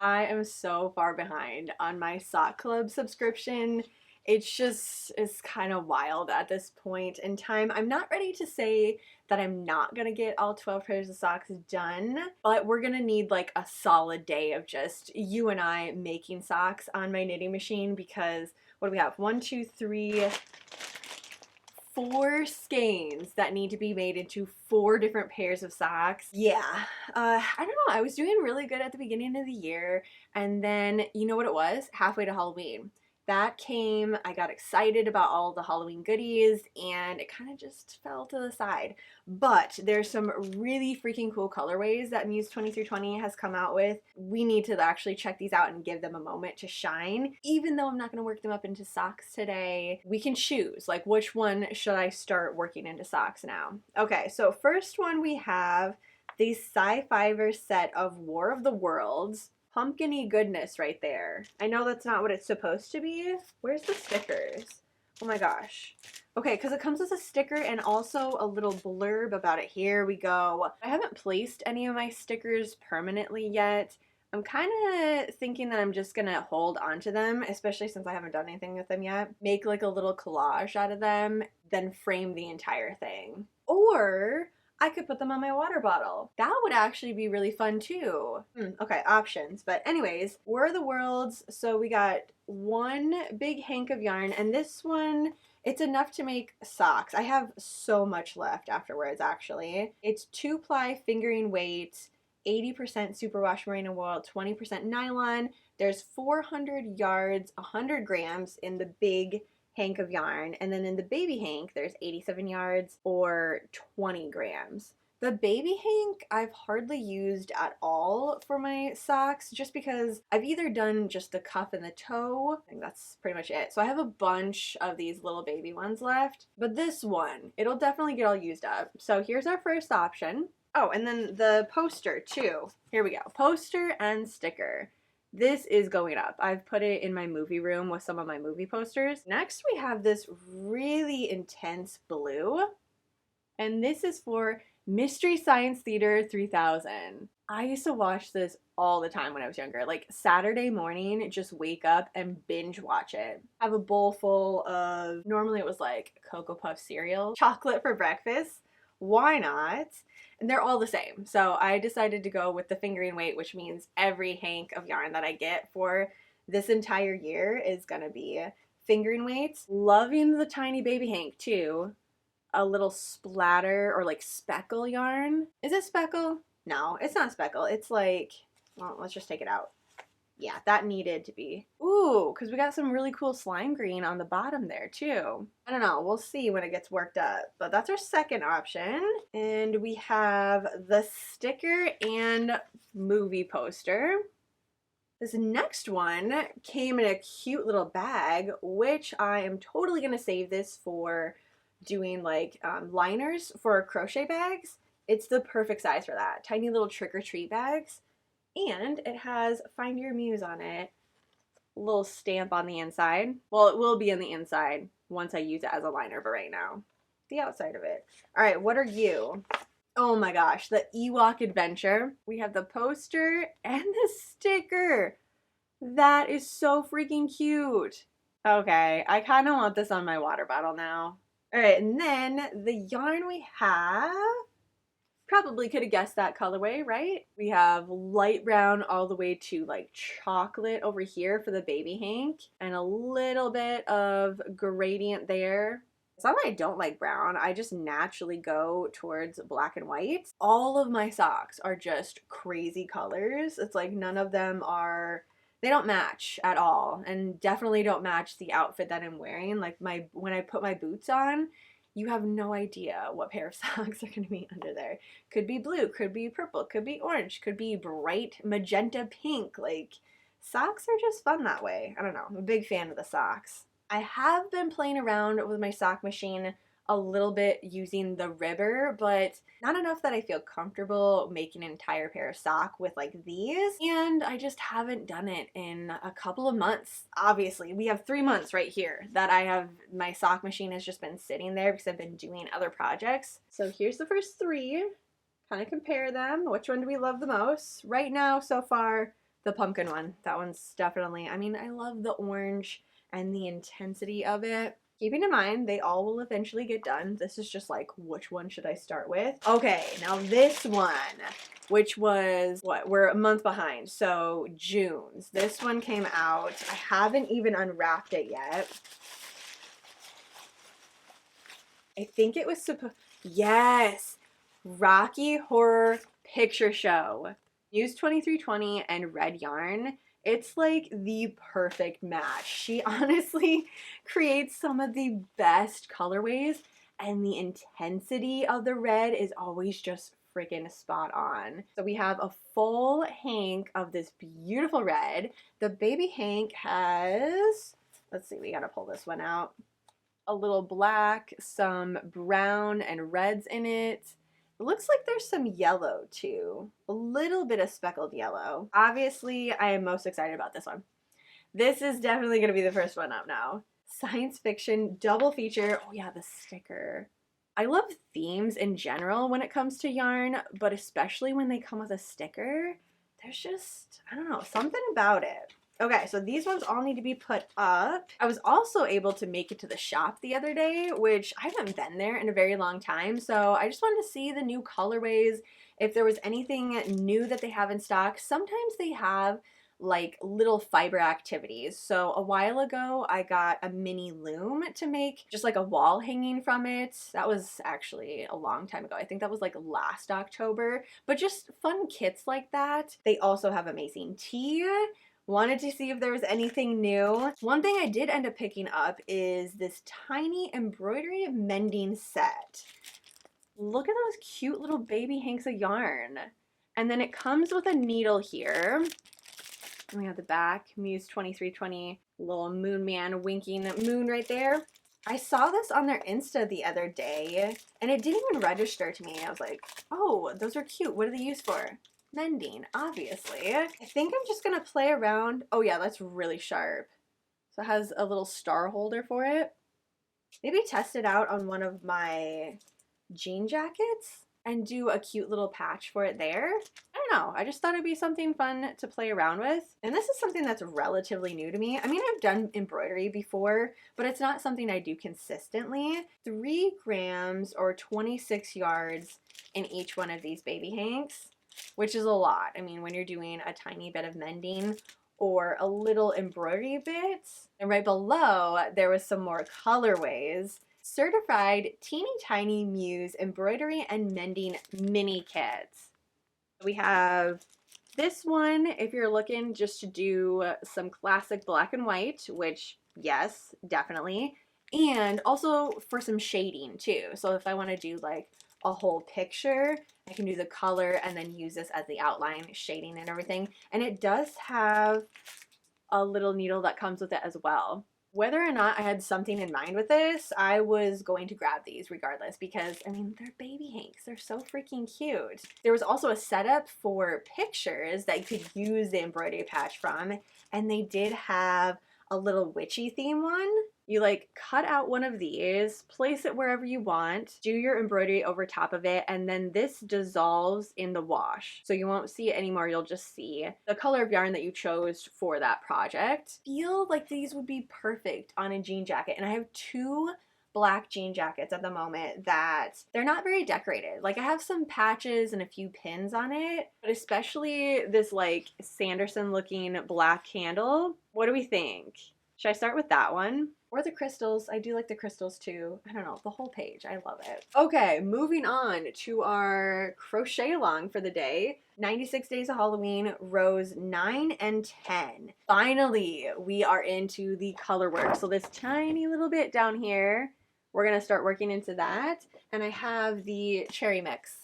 I am so far behind on my sock club subscription. It's kind of wild at this point in time. I'm not ready to say that I'm not gonna get all 12 pairs of socks done, but we're gonna need like a solid day of just you and I making socks on my knitting machine because what do we have? One, two, three, four skeins that need to be made into four different pairs of socks. Yeah, I don't know. I was doing really good at the beginning of the year, and then you know what it was? Halfway to Halloween. That came, I got excited about all the Halloween goodies, and it kind of just fell to the side. But there's some really freaking cool colorways that Muse2320 has come out with. We need to actually check these out and give them a moment to shine. Even though I'm not going to work them up into socks today, we can choose, like, which one should I start working into socks now? Okay, so first one we have the Sci-Fiber set of War of the Worlds. Pumpkin-y goodness right there. I know that's not what it's supposed to be. Where's the stickers? Oh my gosh. Okay, because it comes with a sticker and also a little blurb about it. Here we go. I haven't placed any of my stickers permanently yet. I'm kind of thinking that I'm just gonna hold onto them, especially since I haven't done anything with them yet. Make like a little collage out of them, then frame the entire thing. Or I could put them on my water bottle. That would actually be really fun too. Okay, options. But anyways, War of the Worlds. So we got one big hank of yarn, and this one, it's enough to make socks. I have so much left afterwards, actually. It's 2-ply fingering weight, 80% superwash merino wool, 20% nylon. There's 400 yards, 100 grams in the big hank of yarn, and then in the baby hank there's 87 yards or 20 grams. The baby hank I've hardly used at all for my socks just because I've either done just the cuff and the toe. I think that's pretty much it. So I have a bunch of these little baby ones left, but this one, it'll definitely get all used up. So here's our first option. Oh, and then the poster too. Here we go. Poster and sticker. This is going up. I've put it in my movie room with some of my movie posters. Next, we have this really intense blue, and this is for Mystery Science Theater 3000. I used to watch this all the time when I was younger. Like Saturday morning, just wake up and binge watch it. Have a bowl full of, normally it was like Cocoa Puff cereal, chocolate for breakfast. Why not? And they're all the same. So I decided to go with the fingering weight, which means every hank of yarn that I get for this entire year is gonna be fingering weights. Loving the tiny baby hank too. A little splatter or like speckle yarn. Is it speckle? No, it's not speckle. It's like, well, let's just take it out. Yeah, that needed to be. Ooh, because we got some really cool slime green on the bottom there too. I don't know, we'll see when it gets worked up. But that's our second option. And we have the sticker and movie poster. This next one came in a cute little bag, which I am totally gonna save this for doing like liners for crochet bags. It's the perfect size for that. Tiny little trick-or-treat bags. And it has Find Your Muse on it. A little stamp on the inside. Well, it will be on the inside once I use it as a liner, but right now, the outside of it. All right, what are you? Oh my gosh, the Ewok Adventure. We have the poster and the sticker. That is so freaking cute. Okay, I kind of want this on my water bottle now. All right, and then the yarn we have, probably could have guessed that colorway, right? We have light brown all the way to like chocolate over here for the baby hank, and a little bit of gradient there. It's not that I don't like brown, I just naturally go towards black and white. All of my socks are just crazy colors. It's like none of them are, they don't match at all, and definitely don't match the outfit that I'm wearing. Like when I put my boots on, you have no idea what pair of socks are going to be under there. Could be blue, could be purple, could be orange, could be bright magenta pink. Like, socks are just fun that way. I don't know. I'm a big fan of the socks. I have been playing around with my sock machine a little bit using the ribber, but not enough that I feel comfortable making an entire pair of sock with like these, and I just haven't done it in a couple of months. Obviously, we have 3 months right here that I have, my sock machine has just been sitting there because I've been doing other projects. So here's the first 3, kind of compare them. Which one do we love the most? Right now, so far, the pumpkin one. That one's definitely, I mean, I love the orange and the intensity of it. Keeping in mind, they all will eventually get done. This is just like, which one should I start with? Okay, now this one, which was, what, we're a month behind, so June's. This one came out. I haven't even unwrapped it yet. I think it was supposed, yes, Rocky Horror Picture Show. Muse2320 and red yarn. It's like the perfect match. She honestly creates some of the best colorways, and the intensity of the red is always just freaking spot on. So we have a full hank of this beautiful red. The baby hank has, let's see, we gotta pull this one out. A little black, some brown and reds in it. It looks like there's some yellow too. A little bit of speckled yellow. Obviously, I am most excited about this one. This is definitely going to be the first one up now. Science fiction double feature. Oh yeah, the sticker. I love themes in general when it comes to yarn, but especially when they come with a sticker, there's just, I don't know, something about it. Okay, so these ones all need to be put up. I was also able to make it to the shop the other day, which I haven't been there in a very long time, so I just wanted to see the new colorways, if there was anything new that they have in stock. Sometimes they have like little fiber activities. So a while ago, I got a mini loom to make just like a wall hanging from it. That was actually a long time ago. I think that was like last October, but just fun kits like that. They also have amazing tea. Wanted to see if there was anything new. One thing I did end up picking up is this tiny embroidery mending set. Look at those cute little baby hanks of yarn. And then it comes with a needle here. And we have the back, Muse2320, little moon man winking moon right there. I saw this on their Insta the other day, and it didn't even register to me. I was like, oh, those are cute. What are they used for? Mending, obviously. I think I'm just gonna play around. Oh yeah, that's really sharp. So it has a little star holder for it. Maybe test it out on one of my jean jackets and do a cute little patch for it there. I don't know, I just thought it'd be something fun to play around with. And this is something that's relatively new to me. I mean, I've done embroidery before, but it's not something I do consistently. 3 grams or 26 yards in each one of these baby hanks, which is a lot. I mean, when you're doing a tiny bit of mending or a little embroidery bit. And right below, there was some more colorways. Certified teeny tiny Muse embroidery and mending mini kits. We have this one if you're looking just to do some classic black and white, which yes, definitely. And also for some shading too. So if I want to do like a whole picture, I can do the color and then use this as the outline, shading and everything. And it does have a little needle that comes with it as well. Whether or not I had something in mind with this, I was going to grab these regardless because, I mean, they're baby hanks. They're so freaking cute. There was also a setup for pictures that you could use the embroidery patch from, and they did have a little witchy theme one. You like cut out one of these, place it wherever you want, do your embroidery over top of it, and then this dissolves in the wash. So you won't see it anymore, you'll just see the color of yarn that you chose for that project. Feel like these would be perfect on a jean jacket. And I have 2 black jean jackets at the moment that they're not very decorated. Like I have some patches and a few pins on it, but especially this like Sanderson looking black handle. What do we think? Should I start with that one? Or the crystals. I do like the crystals too. I don't know, the whole page. I love it. Okay, moving on to our crochet along for the day. 96 Days of Halloween, rows 9 and 10. Finally, we are into the color work. So this tiny little bit down here, we're gonna start working into that. And I have the cherry mix.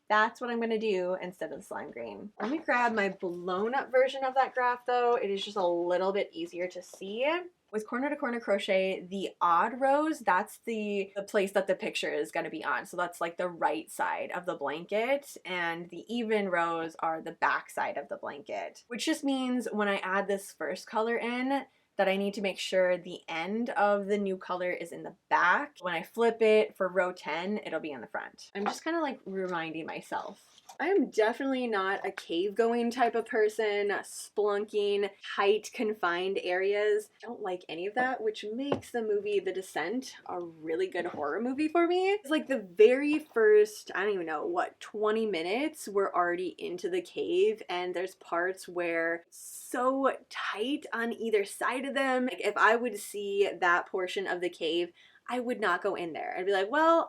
That's what I'm going to do instead of the slime green. Let me grab my blown up version of that graph though. It is just a little bit easier to see. With corner to corner crochet, the odd rows, that's the place that the picture is going to be on. So that's like the right side of the blanket, and the even rows are the back side of the blanket, which just means when I add this first color in, that I need to make sure the end of the new color is in the back. When I flip it for row 10, it'll be in the front. I'm just kind of like reminding myself I am definitely not a cave going type of person, splunking, tight, confined areas. I don't like any of that, which makes the movie The Descent a really good horror movie for me. It's like the very first, I don't even know, what, 20 minutes, we're already into the cave, and there's parts where it's so tight on either side of them. Like if I would see that portion of the cave, I would not go in there. I'd be like, well,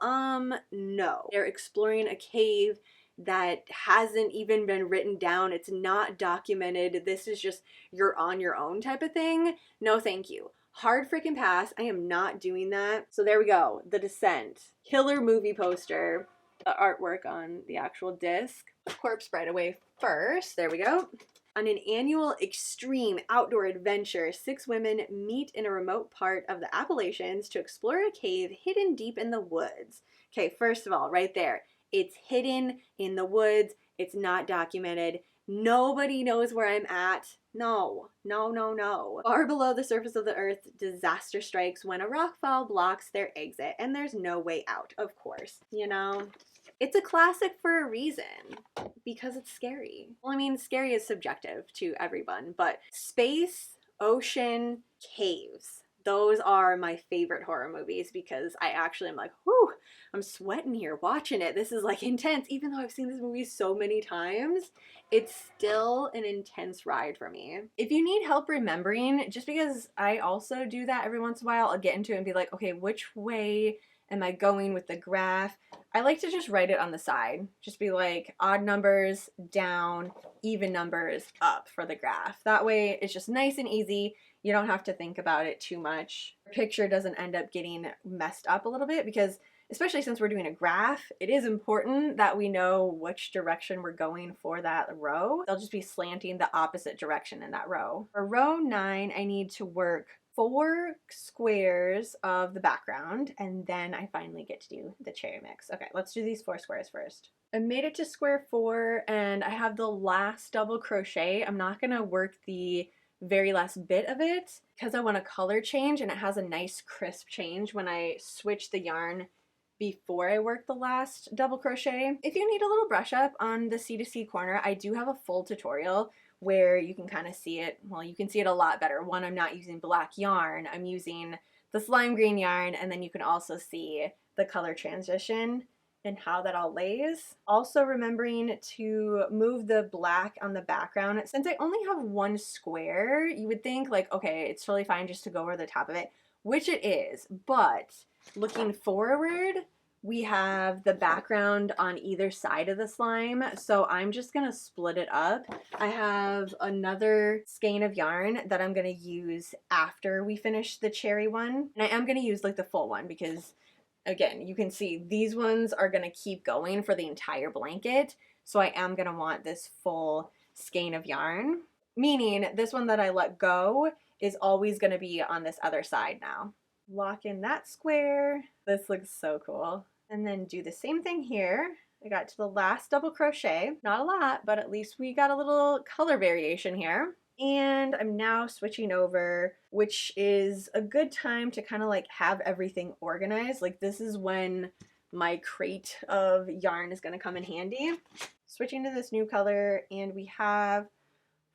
no. They're exploring a cave that hasn't even been written down. It's not documented. This is just you're on your own type of thing. No, thank you. Hard freaking pass. I am not doing that. So there we go. The Descent. Killer movie poster. The artwork on the actual disc. Corpse right away first. There we go. On an annual extreme outdoor adventure, 6 women meet in a remote part of the Appalachians to explore a cave hidden deep in the woods. Okay, first of all, right there. It's hidden in the woods. It's not documented. Nobody knows where I'm at. No, no, no, no. Far below the surface of the earth, disaster strikes when a rockfall blocks their exit, and there's no way out, of course. You know, it's a classic for a reason, because it's scary. Well, I mean, scary is subjective to everyone, but space, ocean, caves. Those are my favorite horror movies because I actually am like, whew, I'm sweating here watching it. This is like intense. Even though I've seen this movie so many times, it's still an intense ride for me. If you need help remembering, just because I also do that every once in a while, I'll get into it and be like, okay, which way am I going with the graph? I like to just write it on the side. Just be like odd numbers down, even numbers up for the graph. That way it's just nice and easy. You don't have to think about it too much. The picture doesn't end up getting messed up a little bit because, especially since we're doing a graph, it is important that we know which direction we're going for that row. They'll just be slanting the opposite direction in that row. For row 9, I need to work 4 squares of the background, and then I finally get to do the cherry mix. Okay, let's do these 4 squares first. I made it to square 4, and I have the last double crochet. I'm not gonna work the very last bit of it because I want a color change, and it has a nice crisp change when I switch the yarn before I work the last double crochet. If you need a little brush up on the C2C corner, I do have a full tutorial where you can kind of see it. Well, you can see it a lot better. One, I'm not using black yarn, I'm using the slime green yarn, and then you can also see the color transition and how that all lays. Also remembering to move the black on the background. Since I only have 1 square, you would think like, okay, it's totally fine just to go over the top of it, which it is, but looking forward, we have the background on either side of the slime, so I'm just gonna split it up. I have another skein of yarn that I'm gonna use after we finish the cherry one, and I am gonna use like the full one because, again, you can see these ones are gonna keep going for the entire blanket, so I am gonna want this full skein of yarn, meaning this one that I let go is always gonna be on this other side now. Lock in that square. This looks so cool. And then do the same thing here. I got to the last double crochet. Not a lot, but at least we got a little color variation here. And I'm now switching over, which is a good time to kind of like have everything organized. Like this is when my crate of yarn is going to come in handy. Switching to this new color, and we have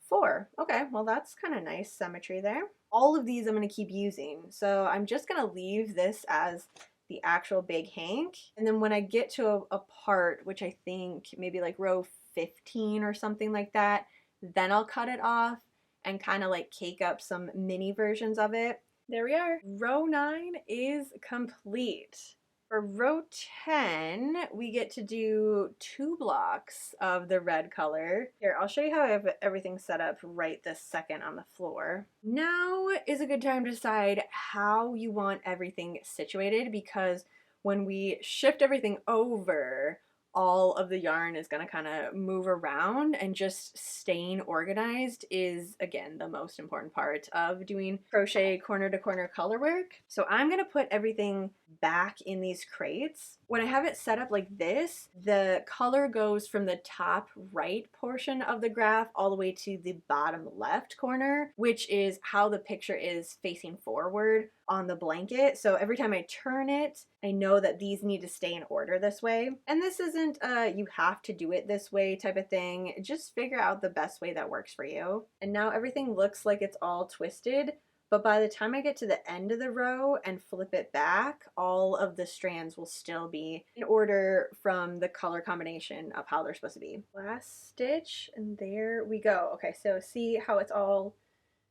4. Okay, well that's kind of nice symmetry there. All of these I'm going to keep using, so I'm just going to leave this as the actual big hank, and then when I get to a part, which I think maybe like row 15 or something like that, then I'll cut it off and kind of like cake up some mini versions of it. There we are. Row 9 is complete. For row 10, we get to do 2 blocks of the red color. Here, I'll show you how I have everything set up right this second on the floor. Now is a good time to decide how you want everything situated, because when we shift everything over, all of the yarn is going to kind of move around, and just staying organized is, again, the most important part of doing crochet corner to corner color work. So I'm going to put everything back in these crates. When I have it set up like this, the color goes from the top right portion of the graph all the way to the bottom left corner, which is how the picture is facing forward on the blanket. So every time I turn it, I know that these need to stay in order this way. And this isn't you have to do it this way type of thing. Just figure out the best way that works for you. And now everything looks like it's all twisted, but by the time I get to the end of the row and flip it back, all of the strands will still be in order from the color combination of how they're supposed to be. Last stitch, and there we go. Okay, so see how it's all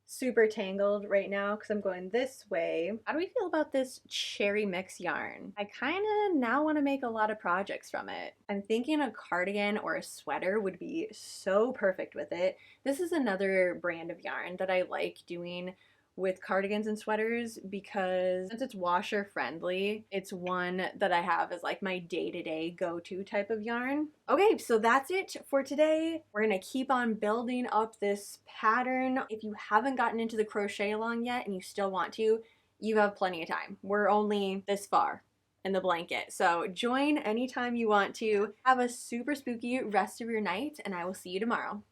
super tangled right now because I'm going this way. How do we feel about this cherry mix yarn? I kind of now want to make a lot of projects from it. I'm thinking a cardigan or a sweater would be so perfect with it. This is another brand of yarn that I like doing with cardigans and sweaters because since it's washer friendly, it's one that I have as like my day-to-day go-to type of yarn. Okay, so that's it for today. We're gonna keep on building up this pattern. If you haven't gotten into the crochet along yet and you still want to, you have plenty of time. We're only this far in the blanket. So join anytime you want to. Have a super spooky rest of your night, and I will see you tomorrow.